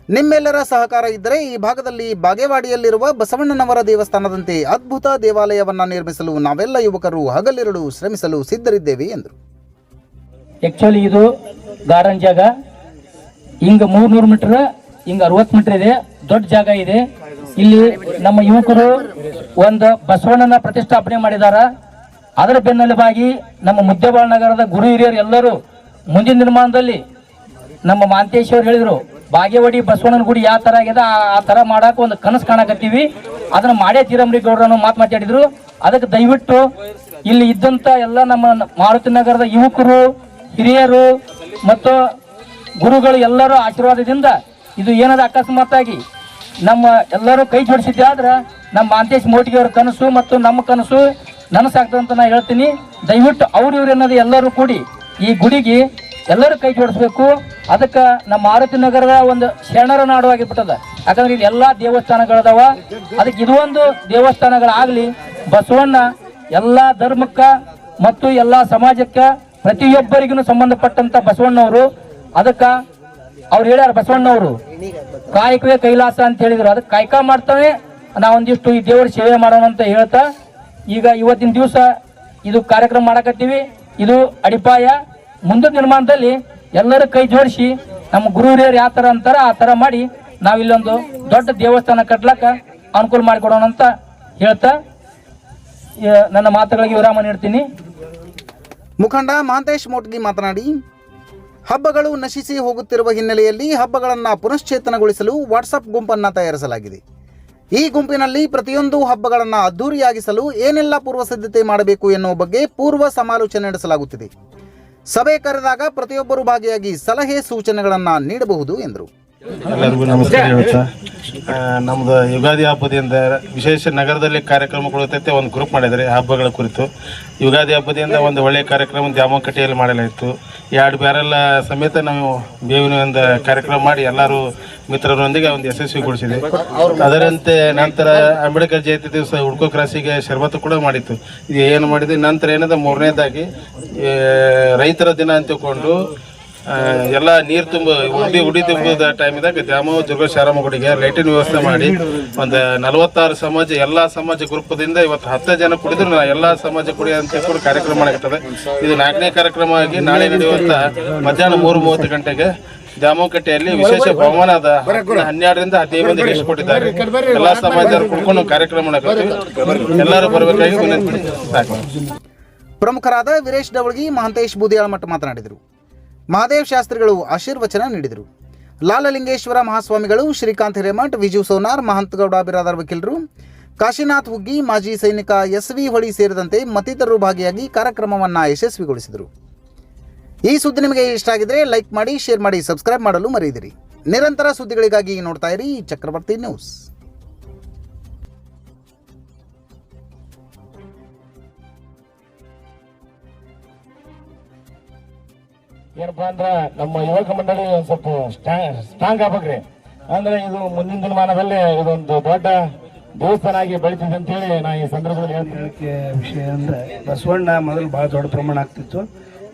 ನಿಮ್ಮೆಲ್ಲರ ಸಹಕಾರ ಇದ್ದರೆ ಈ ಭಾಗದಲ್ಲಿ ಬಾಗೇವಾಡಿಯಲ್ಲಿರುವ ಬಸವಣ್ಣನವರ ದೇವಸ್ಥಾನದಂತೆ ಅದ್ಭುತ ದೇವಾಲಯವನ್ನು ನಿರ್ಮಿಸಲು ನಾವೆಲ್ಲ ಯುವಕರು ಹಗಲಿರುಳು ಶ್ರಮಿಸಲು ಸಿದ್ಧರಿದ್ದೇವೆ ಎಂದರು. ಆಕ್ಚುಲಿ ಇದು ಗಾರ್ಡನ್ ಜಾಗ, ಹಿಂಗ 300 ಮೀಟರ್, ಹಿಂಗ 60 ಮೀಟರ್ ಇದೆ, ದೊಡ್ಡ ಜಾಗ ಇದೆ. ಇಲ್ಲಿ ನಮ್ಮ ಯುವಕರು ಒಂದು ಬಸವಣ್ಣನ ಪ್ರತಿಷ್ಠಾಪನೆ ಮಾಡಿದಾರ. ಅದರ ಬೆನ್ನೆಲುಬಾಗಿ ನಮ್ಮ ಮುದ್ದೇಬಾಳ ನಗರದ ಗುರು ಹಿರಿಯರು ಎಲ್ಲರೂ ಮುಂದಿನ ನಿರ್ಮಾಣದಲ್ಲಿ ನಮ್ಮ ಮಾಂತೇಶ್ವರ್ ಹೇಳಿದ್ರು, ಬಾಗೇವಾಡಿ ಬಸವಣ್ಣನ ಗುಡಿ ಯಾವ ತರ ಆಗಿದೆ ಆ ತರ ಮಾಡಾಕ ಒಂದು ಕನಸು ಕಾಣಕತ್ತೀವಿ. ಅದನ್ನ ಮಾಡೇ ತೀರಮಡಿ ಗೌಡರನ್ನು ಮಾತಾಡಿದ್ರು. ಅದಕ್ಕೆ ದಯವಿಟ್ಟು ಇಲ್ಲಿ ಇದ್ದಂತ ಎಲ್ಲ ನಮ್ಮ ಮಾರುತಿ ನಗರದ ಯುವಕರು, ಹಿರಿಯರು ಮತ್ತು ಗುರುಗಳು ಎಲ್ಲರ ಆಶೀರ್ವಾದದಿಂದ ಇದು ಏನದ ಅಕಸ್ಮಾತ್ತಾಗಿ ನಮ್ಮ ಎಲ್ಲರೂ ಕೈ ಜೋಡಿಸಿದ್ದೆ ಆದ್ರೆ ನಮ್ಮ ಮಾಂತೇಶ್ ಮೋಟಿಗೆಯವರ ಕನಸು ಮತ್ತು ನಮ್ಮ ಕನಸು ನನಸಾಗ್ತದೆ ಅಂತ ನಾ ಹೇಳ್ತೀನಿ. ದಯವಿಟ್ಟು ಅವ್ರು ಇವ್ರು ಅನ್ನೋದು ಎಲ್ಲರೂ ಕೂಡಿ ಈ ಗುಡಿಗೆ ಎಲ್ಲರೂ ಕೈ ಜೋಡಿಸ್ಬೇಕು. ಅದಕ್ಕೆ ನಮ್ಮ ಮಾರುತಿ ನಗರದ ಒಂದು ಶರಣರ ನಾಡು ಆಗಿಬಿಟ್ಟದ. ಯಾಕಂದ್ರೆ ಇಲ್ಲಿ ಎಲ್ಲಾ ದೇವಸ್ಥಾನಗಳದಾವ. ಅದಕ್ಕೆ ಇದು ಒಂದು ದೇವಸ್ಥಾನಗಳಾಗ್ಲಿ, ಬಸವಣ್ಣ ಎಲ್ಲಾ ಧರ್ಮಕ್ಕ ಮತ್ತು ಎಲ್ಲಾ ಸಮಾಜಕ್ಕೆ ಪ್ರತಿಯೊಬ್ಬರಿಗೂ ಸಂಬಂಧಪಟ್ಟಂತ ಬಸವಣ್ಣವರು. ಅದಕ್ಕ ಅವ್ರು ಹೇಳ್ಯಾರ, ಬಸವಣ್ಣವರು ಕಾಯಕವೇ ಕೈಲಾಸ ಅಂತ ಹೇಳಿದ್ರು. ಅದಕ್ಕೆ ಕಾಯಕ ಮಾಡ್ತಾವೆ ನಾವೊಂದಿಷ್ಟು ಈ ದೇವರ ಸೇವೆ ಮಾಡೋಣ ಅಂತ ಹೇಳ್ತಾ, ಈಗ ಇವತ್ತಿನ ದಿವಸ ಇದು ಕಾರ್ಯಕ್ರಮ ಮಾಡಕತ್ತೀವಿ. ಇದು ಅಡಿಪಾಯ. ಮುಂದಿನ ನಿರ್ಮಾಣದಲ್ಲಿ ಎಲ್ಲರೂ ಕೈ ಜೋಡಿಸಿ ನಮ್ಮ ಗುರು ಹಿರಿಯರು ಯಾವ ತರ ಅಂತಾರ ಆ ತರ ಮಾಡಿ ನಾವಿಲ್ಲೊಂದು ದೊಡ್ಡ ದೇವಸ್ಥಾನ ಕಟ್ಲಕ್ಕ ಅನುಕೂಲ ಮಾಡಿಕೊಡೋಣ ಅಂತ ಹೇಳ್ತಾ ನನ್ನ ಮಾತುಗಳಿಗೆ ವಿರಾಮ ನೀಡ್ತೀನಿ. ಮುಖಂಡ ಮಹಾಂತೇಶ್ ಮೋಟ್ಗಿ ಮಾತನಾಡಿ, ಹಬ್ಬಗಳು ನಶಿಸಿ ಹೋಗುತ್ತಿರುವ ಹಿನ್ನೆಲೆಯಲ್ಲಿ ಹಬ್ಬಗಳನ್ನು ಪುನಶ್ಚೇತನಗೊಳಿಸಲು ವಾಟ್ಸಪ್ ಗುಂಪನ್ನು ತಯಾರಿಸಲಾಗಿದೆ. ಈ ಗುಂಪಿನಲ್ಲಿ ಪ್ರತಿಯೊಂದು ಹಬ್ಬಗಳನ್ನು ಅದ್ದೂರಿಯಾಗಿಸಲು ಏನೆಲ್ಲ ಪೂರ್ವ ಸಿದ್ಧತೆ ಮಾಡಬೇಕು ಎನ್ನುವ ಬಗ್ಗೆ ಪೂರ್ವ ಸಮಾಲೋಚನೆ ನಡೆಸಲಾಗುತ್ತಿದೆ. ಸಭೆ ಕರೆದಾಗ ಪ್ರತಿಯೊಬ್ಬರು ಭಾಗಿಯಾಗಿ ಸಲಹೆ ಸೂಚನೆಗಳನ್ನು ನೀಡಬಹುದು ಎಂದರು. ಎಲ್ಲರಿಗೂ ನಮಸ್ಕಾರ ಹೇಳ್ತಾ, ನಮ್ದು ಯುಗಾದಿ ಹಬ್ಬದಿಂದ ವಿಶೇಷ ನಗರದಲ್ಲಿ ಕಾರ್ಯಕ್ರಮ ಕೊಡುತ್ತೈತೆ ಒಂದು ಗ್ರೂಪ್ ಮಾಡಿದರೆ ಹಬ್ಬಗಳ ಕುರಿತು. ಯುಗಾದಿ ಹಬ್ಬದಿಂದ ಒಂದು ಒಳ್ಳೆಯ ಕಾರ್ಯಕ್ರಮ ದ್ಯಾಮಕಟ್ಟೆಯಲ್ಲಿ ಮಾಡಲಾಯಿತು. 2 ಬ್ಯಾರೆಲ್ಲ ಸಮೇತ ನಾವು ಬೇವಿನ ಒಂದು ಕಾರ್ಯಕ್ರಮ ಮಾಡಿ ಎಲ್ಲರೂ ಮಿತ್ರರೊಂದಿಗೆ ಒಂದು ಯಶಸ್ವಿಗೊಳಿಸಿದೆ. ಅದರಂತೆ ನಂತರ ಅಂಬೇಡ್ಕರ್ ಜಯಂತಿ ದಿವಸ ಹುಡ್ಕೋ ಕ್ರಾಸಿಗೆ ಶರ್ಬತ್ತು ಕೂಡ ಮಾಡಿತ್ತು. ಇದು ಏನು ಮಾಡಿದೆ ನಂತರ ಏನದ 3ನೇದಾಗಿ ರೈತರ ದಿನ ಅಂತ ತಿಳ್ಕೊಂಡು ಎಲ್ಲ ನೀರು ತುಂಬ ಉಡಿ ತುಂಬದ ಟೈಮಿದಾಗ ದ್ಯಾಮವ್ವ ದುರ್ಗ ಶಾರಮ್ಮ ಗುಡಿಗೆ ಲೈಟಿನ ವ್ಯವಸ್ಥೆ ಮಾಡಿ ಒಂದು 46 ಸಮಾಜ ಎಲ್ಲ ಸಮಾಜ ಗ್ರೂಪದಿಂದ ಇವತ್ತು 10 ಜನ ಕುಡಿದ್ರು ಎಲ್ಲ ಸಮಾಜ ಕುಡಿ ಅಂತ ಕೂಡ ಕಾರ್ಯಕ್ರಮ ಮಾಡಾಕತ್ತದೆ. ಇದು 4ನೇ ಕಾರ್ಯಕ್ರಮ ಆಗಿ ನಾಳೆ ನಡೆಯುವಂತ ಮಧ್ಯಾಹ್ನ 3:30 ಗಂಟೆಗೆ ದ್ಯಾಮಕಟ್ಟೆಯಲ್ಲಿ ವಿಶೇಷ ಬಹುಮಾನ ಅದ. 12ರಿಂದ 15 ಮಂದಿಗೆ ಕೊಟ್ಟಿದ್ದಾರೆ. ಎಲ್ಲಾ ಸಮಾಜದವರು ಕುಡ್ಕೊಂಡು ಕಾರ್ಯಕ್ರಮ ಮಾಡಕತ್ತೀವಿ. ಎಲ್ಲರೂ ಬರಬೇಕಾಗಿ ವಿನಂತಿ. ಪ್ರಮುಖರಾದ ವೀರೇಶ್ ಡವಳಗಿ, ಮಹಾಂತೇಶ್ ಬೂದಿಯಾಳಮಠ ಮಾತನಾಡಿದರು. ಮಹಾದೇವ್ ಶಾಸ್ತ್ರಿಗಳು ಆಶೀರ್ವಚನ ನೀಡಿದರು. ಲಾಲಲಿಂಗೇಶ್ವರ ಮಹಾಸ್ವಾಮಿಗಳು, ಶ್ರೀಕಾಂತ್ ಹಿರೇಮಠ್, ವಿಜು ಸೋನಾರ್, ಮಹಂತಗೌಡ ಬಿರಾದಾರ್ ವಕೀಲರು, ಕಾಶಿನಾಥ್ ಹುಗ್ಗಿ, ಮಾಜಿ ಸೈನಿಕ SV ಹೊಳಿ ಸೇರಿದಂತೆ ಮತ್ತಿತರರು ಭಾಗಿಯಾಗಿ ಕಾರ್ಯಕ್ರಮವನ್ನು ಯಶಸ್ವಿಗೊಳಿಸಿದರು. ಈ ಸುದ್ದಿ ನಿಮಗೆ ಇಷ್ಟ ಆಗಿದ್ರೆ ಲೈಕ್ ಮಾಡಿ, ಶೇರ್ ಮಾಡಿ, ಸಬ್ಸ್ಕ್ರೈಬ್ ಮಾಡಲು ಮರೆಯದಿರಿ. ನಿರಂತರ ಸುದ್ದಿಗಳಿಗಾಗಿ ನೋಡ್ತಾ ಇರಿ ಚಕ್ರವರ್ತಿ ನ್ಯೂಸ್. ಏನಪ್ಪಾ ಅಂದ್ರ ನಮ್ಮ ಯುವಕ ಮಂಡಳಿ ಒಂದ್ ಸ್ವಲ್ಪ ಸ್ಟ್ರಾಂಗ್ ಆಗ್ಬೇಕ್ರಿ. ಅಂದ್ರೆ ಇದು ಮುಂದಿನ ದಿನಮಾನದಲ್ಲಿ ಇದೊಂದು ದೊಡ್ಡ ದೇವಸ್ಥಾನ ಆಗಿ ಬೆಳಿತಿದೆ ಅಂತ ಹೇಳಿ ನಾ ಈ ಸಂದರ್ಭದಲ್ಲಿ ಹೇಳಕ್ಕೆ ವಿಷಯ ಅಂದ್ರೆ, ಬಸವಣ್ಣ ಮೊದಲು ಭಾಳ ದೊಡ್ಡ ಪ್ರಮಾಣ ಆಗ್ತಿತ್ತು.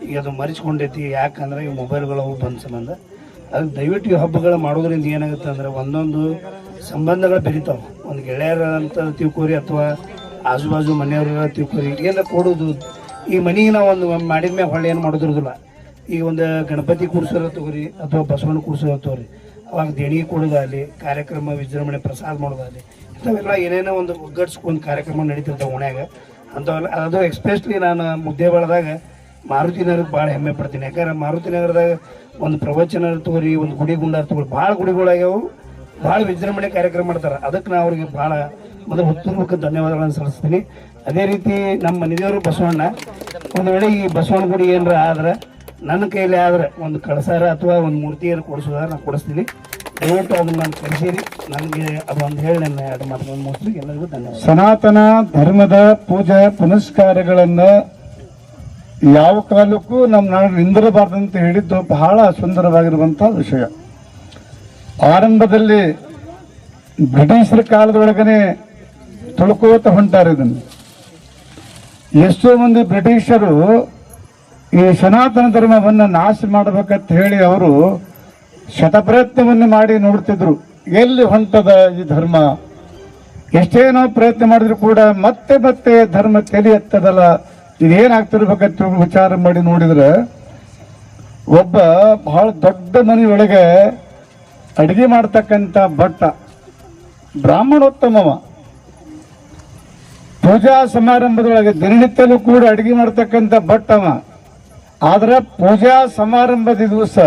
ಈಗ ಅದು ಮರಿಸ್ಕೊಂಡೈತಿ. ಯಾಕಂದ್ರೆ ಈ ಮೊಬೈಲ್ಗಳು ಬಂದ ಸಂಬಂಧ. ಅದಕ್ಕೆ ದಯವಿಟ್ಟು ಈ ಹಬ್ಬಗಳು ಮಾಡೋದ್ರಿಂದ ಏನಾಗುತ್ತೆ ಅಂದ್ರೆ ಒಂದೊಂದು ಸಂಬಂಧಗಳು ಬೆರಿತಾವೆ. ಒಂದು ಗೆಳೆಯರ ಅಂತ ತಿಳ್ಕೋರಿ ಅಥವಾ ಆಜು ಬಾಜು ಮನೆಯವರ ತಿಳ್ಕೋರಿ, ಏನಾರ ಕೊಡೋದು. ಈ ಮನೆಗೆ ನಾವು ಒಂದು ಮಾಡಿದ್ಮೇಲೆ ಹೊಳ್ಳಿ ಏನು ಮಾಡೋದಿರೋದಿಲ್ಲ. ಈಗ ಒಂದು ಗಣಪತಿ ಕೂಡ್ಸೋರ ತಗೋರಿ ಅಥವಾ ಬಸವಣ್ಣ ಕೂಡ್ಸೋರ ತಗೋರಿ, ಅವಾಗ ದೇಣಿಗೆ ಕೊಡೋದಾಗಲಿ, ಕಾರ್ಯಕ್ರಮ ವಿಜೃಂಭಣೆ ಪ್ರಸಾದ ಮಾಡೋದಾಗಲಿ, ಇಂಥವೆಲ್ಲ ಏನೇನೋ ಒಂದು ಒಗ್ಗಡ್ಸ್ಕೊಂಡು ಕಾರ್ಯಕ್ರಮ ನಡೀತಿರ್ತಾವೆ ಓಣ್ಯಾಗ ಅಂಥವೆಲ್ಲ. ಅದು ಎಕ್ಸ್ಪೆಷಲಿ ನಾನು ಮುದ್ದೇಬಾಳದಾಗ ಮಾರುತಿ ನಗರಕ್ಕೆ ಭಾಳ ಹೆಮ್ಮೆ ಪಡ್ತೀನಿ. ಯಾಕಂದ್ರೆ ಮಾರುತಿ ನಗರದಾಗ ಒಂದು ಪ್ರವಚನ ತಗೋರಿ, ಒಂದು ಗುಡಿ ಗುಂಡಾರ ತಗೋರಿ, ಭಾಳ ಗುಡಿಗಳಾಗ್ಯಾವು, ಭಾಳ ವಿಜೃಂಭಣೆ ಕಾರ್ಯಕ್ರಮ ಮಾಡ್ತಾರೆ. ಅದಕ್ಕೆ ನಾ ಅವ್ರಿಗೆ ಭಾಳ ಮೊದಲು ಹುತ್ತೂರ್ಮುಖ ಧನ್ಯವಾದಗಳನ್ನು ಸಲ್ಲಿಸ್ತೀನಿ. ಅದೇ ರೀತಿ ನಮ್ಮ ಮನೆದೇವರು ಬಸವಣ್ಣ, ಒಂದು ವೇಳೆ ಈ ಬಸವಣ್ಣ ಗುಡಿ ಏನಾರ ಆದ್ರೆ ನನ್ನ ಕೈಯಲ್ಲಿ ಆದ್ರೆ ಒಂದು ಕಳಸಾರ ಅಥವಾ ಒಂದು ಮೂರ್ತಿಯನ್ನು ಕೊಡಿಸೋದಾರ ನಾನು ಕೊಡಿಸ್ತೀನಿ. ದಯವಿಟ್ಟು ಅದನ್ನು ನಾನು ಕಳಿಸಿರಿ. ನನಗೆ ಅದೊಂದು ಹೇಳಿ ನನ್ನ 2 ಮಾತುಗಳನ್ನು ಮುಗಿಸ್ಲಿ. ಎಲ್ಲರಿಗೂ ಧನ್ಯವಾದ. ಸನಾತನ ಧರ್ಮದ ಪೂಜೆ ಪುನಸ್ಕಾರಗಳನ್ನು ಯಾವ ಕಾಲಕ್ಕೂ ನಮ್ಮ ನಾಡು ನಿಂದಿರಬಾರ್ದಂತ ಹೇಳಿದ್ದು ಬಹಳ ಸುಂದರವಾಗಿರುವಂಥ ವಿಷಯ. ಆರಂಭದಲ್ಲಿ ಬ್ರಿಟಿಷರ ಕಾಲದೊಳಗನೆ ತುಳ್ಕೋತ ಹೊಂಟಾರೆ ಇದನ್ನು. ಎಷ್ಟೋ ಮಂದಿ ಬ್ರಿಟಿಷರು ಈ ಸನಾತನ ಧರ್ಮವನ್ನು ನಾಶ ಮಾಡಬೇಕಂತ ಹೇಳಿ ಅವರು ಶತಪ್ರಯತ್ನವನ್ನು ಮಾಡಿ ನೋಡ್ತಿದ್ರು, ಎಲ್ಲಿ ಹೊಂಟದ ಈ ಧರ್ಮ. ಎಷ್ಟೇ ನಾವು ಪ್ರಯತ್ನ ಮಾಡಿದ್ರು ಕೂಡ ಮತ್ತೆ ಮತ್ತೆ ಧರ್ಮ ತಲೆ ಎತ್ತದಲ್ಲ, ಇದೇನಾಗ್ತಿರ್ಬೇಕಂತ ವಿಚಾರ ಮಾಡಿ ನೋಡಿದ್ರೆ ಒಬ್ಬ ಬಹಳ ದೊಡ್ಡ ಮನೆಯೊಳಗೆ ಅಡಿಗೆ ಮಾಡ್ತಕ್ಕಂಥ ಭಟ್ಟ, ಬ್ರಾಹ್ಮಣೋತ್ತಮವ, ಪೂಜಾ ಸಮಾರಂಭದೊಳಗೆ ದಿನನಿತ್ಯಲೂ ಕೂಡ ಅಡಿಗೆ ಮಾಡ್ತಕ್ಕಂಥ ಭಟ್ಟವ. ಆದ್ರೆ ಪೂಜಾ ಸಮಾರಂಭದ ದಿವಸ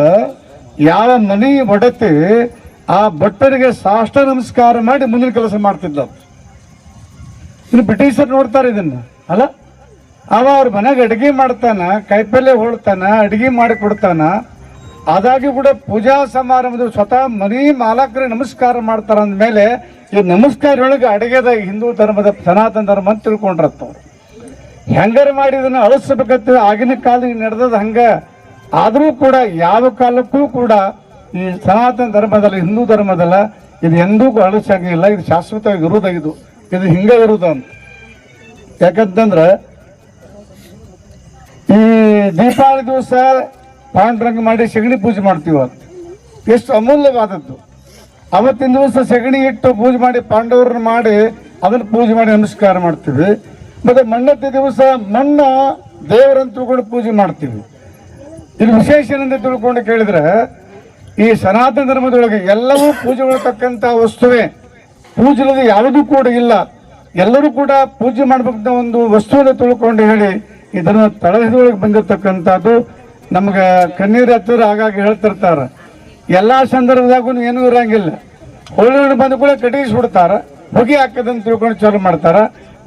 ಯಾವ ಮನೆ ಒಡತಿ ಆ ಭಟ್ಟರಿಗೆ ಸಾಷ್ಟ ನಮಸ್ಕಾರ ಮಾಡಿ ಮುಂದಿನ ಕೆಲಸ ಮಾಡ್ತಿದ್ದ. ಇನ್ನು ಬ್ರಿಟಿಷರು ನೋಡ್ತಾರೆ ಇದನ್ನ ಅಲ್ಲ. ಅವ ಅವ್ರ ಮನೆಗೆ ಅಡಿಗೆ ಮಾಡ್ತಾನ, ಕೈಪಲ್ಯ ಹೋಳ್ತಾನ, ಅಡಿಗೆ ಮಾಡಿ ಕೊಡ್ತಾನ. ಆದಾಗ್ಯೂ ಕೂಡ ಪೂಜಾ ಸಮಾರಂಭದ ಸ್ವತಃ ಮನೆ ಮಾಲಕರಿಗೆ ನಮಸ್ಕಾರ ಮಾಡ್ತಾರ ಅಂದಮೇಲೆ ಈ ನಮಸ್ಕಾರ ಒಳಗೆ ಅಡಿಗೆದ ಹಿಂದೂ ಧರ್ಮದ ಸನಾತನ ಧರ್ಮ ಅಂತ ತಿಳ್ಕೊಂಡಿರತ್ತವ್ರು. ಹೆಂಗಾರ ಮಾಡಿ ಇದನ್ನು ಅಳಿಸ್ಬೇಕಂತ ಆಗಿನ ಕಾಲಕ್ಕೆ ನಡೆದದ ಹಂಗ. ಆದರೂ ಕೂಡ ಯಾವ ಕಾಲಕ್ಕೂ ಕೂಡ ಈ ಸನಾತನ ಧರ್ಮದಲ್ಲ, ಹಿಂದೂ ಧರ್ಮದಲ್ಲ, ಇದು ಎಂದೂ ಅಳಿಸಾಗಿಲ್ಲ. ಇದು ಶಾಶ್ವತವಾಗಿ ಇರುವುದಾಗಿದ್ದು, ಇದು ಹಿಂಗೆ ಇರುವುದು ಅಂತ. ಯಾಕಂತಂದ್ರೆ ಈ ದೀಪಾವಳಿ ದಿವಸ ಪಾಂಡುರಂಗ ಮಾಡಿ ಸಗಣಿ ಪೂಜೆ ಮಾಡ್ತೀವಿ. ಅಂತ ಎಷ್ಟು ಅಮೂಲ್ಯವಾದದ್ದು. ಅವತ್ತಿನ ದಿವಸ ಸಗಣಿ ಇಟ್ಟು ಪೂಜೆ ಮಾಡಿ ಪಾಂಡವರನ್ನ ಮಾಡಿ ಅದನ್ನು ಪೂಜೆ ಮಾಡಿ ನಮಸ್ಕಾರ ಮಾಡ್ತೀವಿ. ಮತ್ತೆ ಮಣ್ಣತ್ತೆ ದಿವಸ ಮಣ್ಣ ದೇವರನ್ನು ತಿಳ್ಕೊಂಡು ಪೂಜೆ ಮಾಡ್ತೀವಿ. ಇದು ವಿಶೇಷ ಏನಂತ ತಿಳ್ಕೊಂಡು ಕೇಳಿದ್ರೆ, ಈ ಸನಾತನ ಧರ್ಮದೊಳಗೆ ಎಲ್ಲವೂ ಪೂಜೆಗೊಳ್ತಕ್ಕಂಥ ವಸ್ತುವೇ. ಪೂಜೆಲದು ಯಾವುದೂ ಕೂಡ ಇಲ್ಲ. ಎಲ್ಲರೂ ಕೂಡ ಪೂಜೆ ಮಾಡ್ಬೇಕಂತ ಒಂದು ವಸ್ತುವನ್ನು ತಿಳ್ಕೊಂಡು ಹೇಳಿ ಇದನ್ನು ತಳಹದಿಯೊಳಗೆ ಬಂದಿರತಕ್ಕಂಥದ್ದು. ನಮ್ಗೆ ಕಣ್ಣೀರು ಹತ್ತಿರ ಆಗಾಗ ಹೇಳ್ತಿರ್ತಾರೆ. ಎಲ್ಲ ಸಂದರ್ಭದಾಗೂ ಏನೂ ಇರಂಗಿಲ್ಲ. ಹೋಳಿ ಹುಣ್ಣು ಬಂದ ಕೂಡ ಕಟ್ಟಿಸ್ಬಿಡ್ತಾರ, ಹೊಗೆ ಹಾಕದಂತ ತಿಳ್ಕೊಂಡು ಚಾಲು ಮಾಡ್ತಾರ.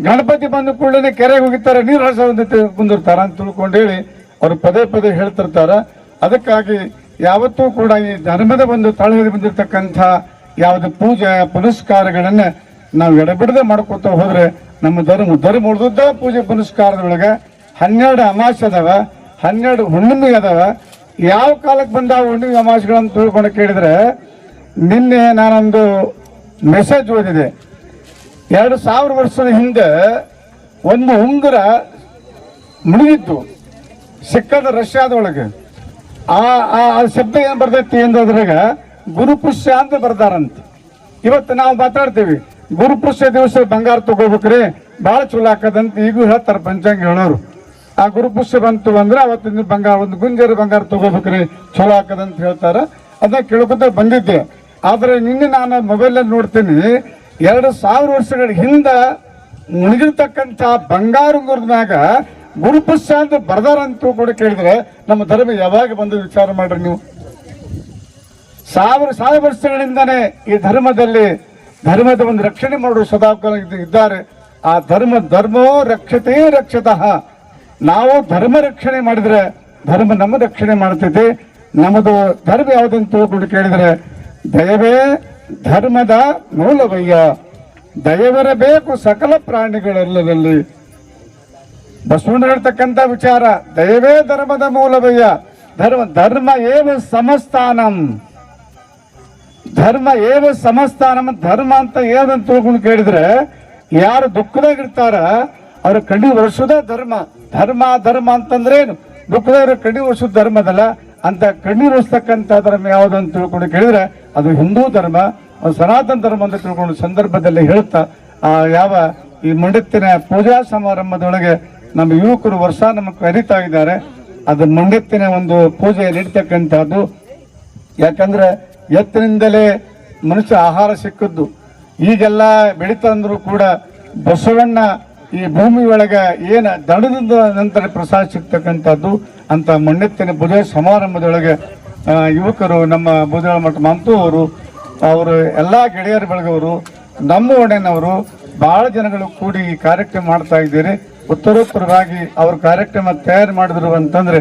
ಗಣಪತಿ ಬಂದ ಕೂಡಲೇ ಕೆರೆಗೆ ಹೋಗಿರ್ತಾರೆ, ನೀರು ಹರಿಸೋದಂತ ಕುಂದಿರ್ತಾರ ಅಂತ ತಿಳ್ಕೊಂಡು ಹೇಳಿ ಅವರು ಪದೇ ಪದೇ ಹೇಳ್ತಿರ್ತಾರ. ಅದಕ್ಕಾಗಿ ಯಾವತ್ತೂ ಕೂಡ ಈ ಧರ್ಮದ ಒಂದು ತಳಹದಿ ಬಂದಿರತಕ್ಕಂಥ ಯಾವುದು ಪೂಜೆ ಪುನಸ್ಕಾರಗಳನ್ನ ನಾವು ಎಡಬಿಡದೆ ಮಾಡ್ಕೊತ ಹೋದ್ರೆ ನಮ್ಮ ಧರ್ಮ ಉಳಿದ ಪೂಜೆ ಪುನಸ್ಕಾರದೊಳಗೆ 12 ಅಮಾವಾಸ್ಯೆ ಅದಾವ, 12 ಹುಣ್ಣಿಮೆ ಅದಾವ. ಯಾವ ಕಾಲಕ್ಕೆ ಬಂದಾವ ಹುಣ್ಣಿಮೆ ಅಮಾವಾಸ್ಯೆಗಳನ್ನು ತಿಳ್ಕೊಂಡು ಕೇಳಿದ್ರೆ, ನಿನ್ನೆ ನಾನೊಂದು ಮೆಸೇಜ್ ಓದಿದೆ. 2000 ವರ್ಷದ ಹಿಂದೆ ಒಂದು ಉಂಗುರ ಮುಳುಗಿತ್ತು ಸಿಕ್ಕದ ರಷ್ಯಾದೊಳಗೆ. ಆ ಶಬ್ದ ಏನ್ ಬರ್ತೈತಿ ಅಂದ್ರಾಗ ಗುರುಪುಷ್ಯ ಅಂತ ಬರ್ತಾರಂತ. ಇವತ್ತು ನಾವು ಮಾತಾಡ್ತೀವಿ ಗುರುಪುಷ್ಯ ದಿವಸ ಬಂಗಾರ ತಗೋಬೇಕ್ರಿ, ಬಹಳ ಚಲೋ ಹಾಕದಂತ ಈಗೂ ಹೇಳ್ತಾರೆ ಪಂಚಾಂಗ ಹೇಳೋರು. ಆ ಗುರುಪುಷ್ಯ ಬಂತು ಅಂದ್ರೆ ಅವತ್ತಿನ ಬಂಗಾರ ಒಂದು ಗುಂಜರು ಬಂಗಾರ ತಗೋಬೇಕ್ರಿ, ಚಲೋ ಹಾಕದಂತ ಹೇಳ್ತಾರ. ಅದನ್ನ ಕೇಳ್ಕೊತ ಬಂದಿದ್ದೆ. ಆದ್ರೆ ನಿನ್ನೆ ನಾನು ಮೊಬೈಲಲ್ಲಿ ನೋಡ್ತೀನಿ, 2000 ವರ್ಷಗಳ ಹಿಂದ ಮುಳುಗಿರ್ತಕ್ಕಂಥ ಬಂಗಾರ ಉಂಗುರದ ಮ್ಯಾಗ ಗುರುಪುಷ್ಯ ಅಂತ ಬರ್ದಾರಂತೂ ಕೂಡ ಕೇಳಿದ್ರೆ ನಮ್ಮ ಧರ್ಮ ಯಾವಾಗ ಬಂದು ವಿಚಾರ ಮಾಡ್ರಿ ನೀವು. 1000 ವರ್ಷಗಳಿಂದಾನೇ ಈ ಧರ್ಮದ ಒಂದು ರಕ್ಷಣೆ ಮಾಡುವ ಸದಾಕಾಲ ಇದ್ದಾರೆ. ಆ ಧರ್ಮೋ ರಕ್ಷತೆ ರಕ್ಷತಃ. ನಾವು ಧರ್ಮ ರಕ್ಷಣೆ ಮಾಡಿದ್ರೆ ಧರ್ಮ ನಮ್ಮ ರಕ್ಷಣೆ ಮಾಡ್ತೈತಿ. ನಮ್ಮದು ಧರ್ಮ ಯಾವುದಂತ ತಿಳ್ಕೊಂಡು ಕೇಳಿದ್ರೆ, ದಯವೇ ಧರ್ಮದ ಮೂಲವಯ್ಯ, ದಯವಿರಬೇಕು ಸಕಲ ಪ್ರಾಣಿಗಳೆಲ್ಲರಲ್ಲಿ. ಬಸವಣ್ಣ ಹೇಳ್ತಕ್ಕಂಥ ವಿಚಾರ, ದಯವೇ ಧರ್ಮದ ಮೂಲವಯ್ಯ. ಧರ್ಮ ಏವ ಸಮಸ್ಥಾನಂ, ಧರ್ಮ ಏವ ಸಮಸ್ಥಾನಂ. ಧರ್ಮ ಅಂತ ಏನಂತ ತಿಳ್ಕೊಂಡು ಕೇಳಿದ್ರೆ, ಯಾರು ದುಃಖದಾಗಿರ್ತಾರ ಅವ್ರ ಕಣ್ಣಿ ವರ್ಷದ ಧರ್ಮ ಅಂತಂದ್ರೆ ಏನು? ದುಃಖದವ್ರ ಕಣ್ಣಿ ವರ್ಷದ ಧರ್ಮದಲ್ಲ. ಅಂತ ಕಣ್ಣೀರು ಒರೆಸ್ತಕ್ಕಂಥ ಧರ್ಮ ಯಾವುದಂತ ತಿಳ್ಕೊಂಡು ಕೇಳಿದ್ರೆ ಅದು ಹಿಂದೂ ಧರ್ಮ, ಸನಾತನ ಧರ್ಮ ಅಂತ ತಿಳ್ಕೊಂಡು ಸಂದರ್ಭದಲ್ಲಿ ಹೇಳ್ತಾ ಯಾವ ಈ ಮಂಡತ್ತಿನ ಪೂಜಾ ಸಮಾರಂಭದೊಳಗೆ ನಮ್ಮ ಯುವಕರು ವರ್ಷ ನಮಗೆ ಕರೀತಾ ಇದ್ದಾರೆ. ಅದು ಮಂಡತ್ತಿನ ಒಂದು ಪೂಜೆ ನಡೀತಕ್ಕಂಥದ್ದು. ಯಾಕಂದ್ರೆ ಎತ್ತಿನಿಂದಲೇ ಮನುಷ್ಯ ಆಹಾರ ಸಿಕ್ಕದ್ದು. ಈಗೆಲ್ಲ ಬೆಳೀತಂದ್ರೂ ಕೂಡ ಬಸವಣ್ಣ ಈ ಭೂಮಿ ಒಳಗೆ ಏನು ದಡದ ನಂತರ ಪ್ರಸಾದ ಸಿಗ್ತಕ್ಕಂಥದ್ದು. ಅಂತ ಮಂಡತ್ತಿನ ಪೂಜೆ ಸಮಾರಂಭದೊಳಗೆ ಯುವಕರು ನಮ್ಮ ಬುಧಳ ಮಠ ಮಂತು ಅವರು ಎಲ್ಲ ಗೆಳೆಯರ ಬಳಗವರು, ನಮ್ಮ ಒಡೆನವರು ಬಹಳ ಜನಗಳು ಕೂಡಿ ಈ ಕಾರ್ಯಕ್ರಮ ಮಾಡ್ತಾ ಇದ್ದೀರಿ. ಉತ್ತರೋತ್ತರವಾಗಿ ಅವ್ರ ಕಾರ್ಯಕ್ರಮ ತಯಾರು ಮಾಡಿದ್ರು ಅಂತಂದ್ರೆ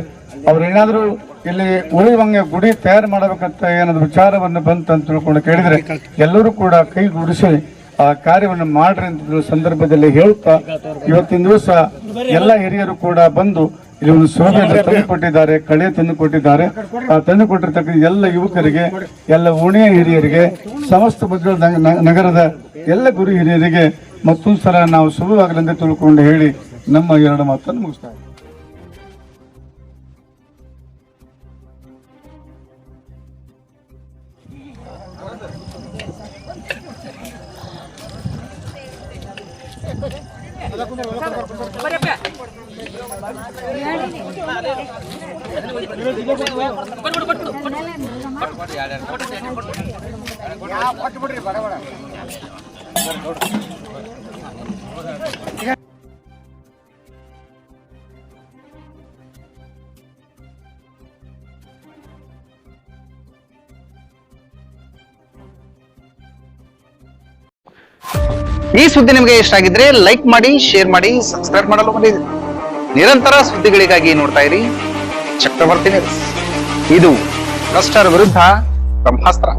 ಅವ್ರೇನಾದ್ರೂ ಇಲ್ಲಿ ಉಳಿವಂಗೆ ಗುಡಿ ತಯಾರು ಮಾಡಬೇಕಂತ ಏನಾದ್ರು ವಿಚಾರವನ್ನು ಬಂತ ತಿಳ್ಕೊಂಡು ಕೇಳಿದ್ರೆ ಎಲ್ಲರೂ ಕೂಡ ಕೈಗೂಡಿಸಿ ಆ ಕಾರ್ಯವನ್ನು ಮಾಡ್ರಿ ಅಂತ ಸಂದರ್ಭದಲ್ಲಿ ಹೇಳ್ತಾ, ಇವತ್ತಿನ ದಿವಸ ಎಲ್ಲ ಹಿರಿಯರು ಕೂಡ ಬಂದು ಇಲ್ಲಿ ಒಂದು ಶೋಭೆಯನ್ನು ತಂದುಕೊಟ್ಟಿದ್ದಾರೆ, ಕಳೆ ತಂದುಕೊಟ್ಟಿದ್ದಾರೆ. ಆ ತಂದುಕೊಟ್ಟಿರ್ತಕ್ಕಂಥ ಎಲ್ಲ ಯುವಕರಿಗೆ, ಎಲ್ಲ ಓಣಿಯ ಹಿರಿಯರಿಗೆ, ಸಮಸ್ತ ಬುದ್ಧ ನಗರದ ಎಲ್ಲ ಗುರು ಹಿರಿಯರಿಗೆ ಮತ್ತೊಂದು ಸಲ ನಾವು ಶುಭವಾಗಲೆಂದು ತಿಳ್ಕೊಂಡು ಹೇಳಿ ನಮ್ಮ 2 ಮಾತನ್ನು ಮುಗಿಸ್ತಾ ಇದ್ದೀವಿ. ಈ ಸುದ್ದಿ ನಿಮಗೆ ಇಷ್ಟ ಆಗಿದ್ರೆ ಲೈಕ್ ಮಾಡಿ, ಶೇರ್ ಮಾಡಿ, ಸಬ್ಸ್ಕ್ರೈಬ್ ಮಾಡಲು ಮರೆಯದಿರಿ. ನಿರಂತರ ಸುದ್ದಿಗಳಿಗಾಗಿ ನೋಡ್ತಾ ಇರಿ ಚಕ್ರವರ್ತಿ ನ್ಯೂಸ್. ಇದು ಭ್ರಷ್ಟರ ವಿರುದ್ಧ ಬ್ರಹ್ಮಾಸ್ತ್ರ.